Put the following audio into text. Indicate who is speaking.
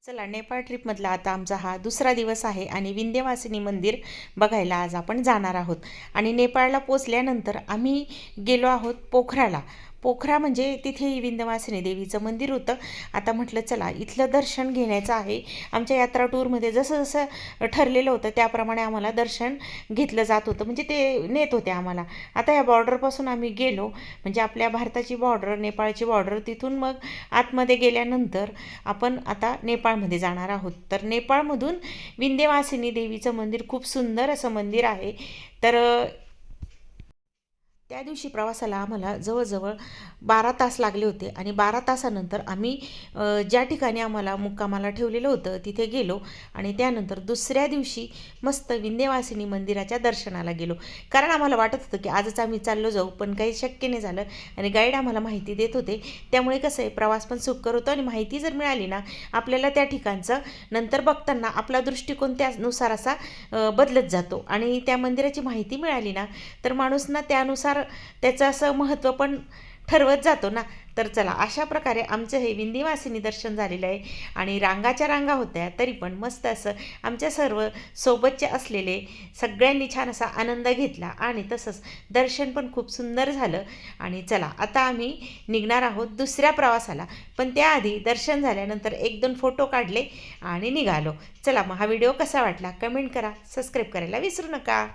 Speaker 1: चला नेपाळ ट्रिपमधला आता आमचा हा दुसरा दिवस आहे आणि विंध्यवासिनी मंदिर बघायला आज आपण जाणार आहोत. आणि नेपाळला पोचल्यानंतर आम्ही गेलो आहोत पोखराला. पोखरा म्हणजे तिथेही विंध्यवासिनी देवीचं मंदिर होतं. आता म्हटलं चला इथलं दर्शन घेण्याचं आहे. आमच्या यात्रा टूरमध्ये जसं जसं ठरलेलं होतं त्याप्रमाणे आम्हाला दर्शन घेतलं जात होतं, म्हणजे ते नेत होते आम्हाला. आता या बॉर्डरपासून आम्ही गेलो, म्हणजे आपल्या भारताची बॉर्डर, नेपाळची बॉर्डर, तिथून मग आतमध्ये गेल्यानंतर आपण आता नेपाळमध्ये जाणार आहोत. तर नेपाळमधून विंध्यवासिनी देवीचं मंदिर खूप सुंदर असं मंदिर आहे. तर त्या दिवशी प्रवासाला आम्हाला जवळजवळ 12 तास लागले होते आणि 12 तासानंतर आम्ही ज्या ठिकाणी आम्हाला मुक्कामाला ठेवलेलं होतं तिथे गेलो आणि त्यानंतर दुसऱ्या दिवशी मस्त विंध्यवासिनी मंदिराच्या दर्शनाला गेलो. कारण आम्हाला वाटत होतं की आजच आम्ही चाललो जाऊ, पण काही शक्य नाही झालं आणि गाईड आम्हाला माहिती देत होते. त्यामुळे कसं आहे, प्रवास पण सुखकर होतो आणि माहिती जर मिळाली ना आपल्याला त्या ठिकाणचं, नंतर बघताना आपला दृष्टिकोन त्यानुसार असा बदलत जातो. आणि त्या मंदिराची माहिती मिळाली ना तर माणूस ना त्यानुसार त्याचं असं महत्त्व पण ठरवत जातो ना. तर चला अशा प्रकारे आमचं हे विंध्यवासिनी दर्शन झालेलं आहे आणि रांगाच्या रांगा होत्या, तरी पण मस्त असं आमच्या सर्व सोबतचे असलेले सगळ्यांनी छान असा आनंद घेतला आणि तसंच दर्शन पण खूप सुंदर झालं. आणि चला आता आम्ही निघणार आहोत दुसऱ्या प्रवासाला, पण त्याआधी दर्शन झाल्यानंतर 1-2 फोटो काढले आणि निघालो. चला मग हा व्हिडिओ कसा वाटला कमेंट करा, सबस्क्राईब करायला विसरू नका.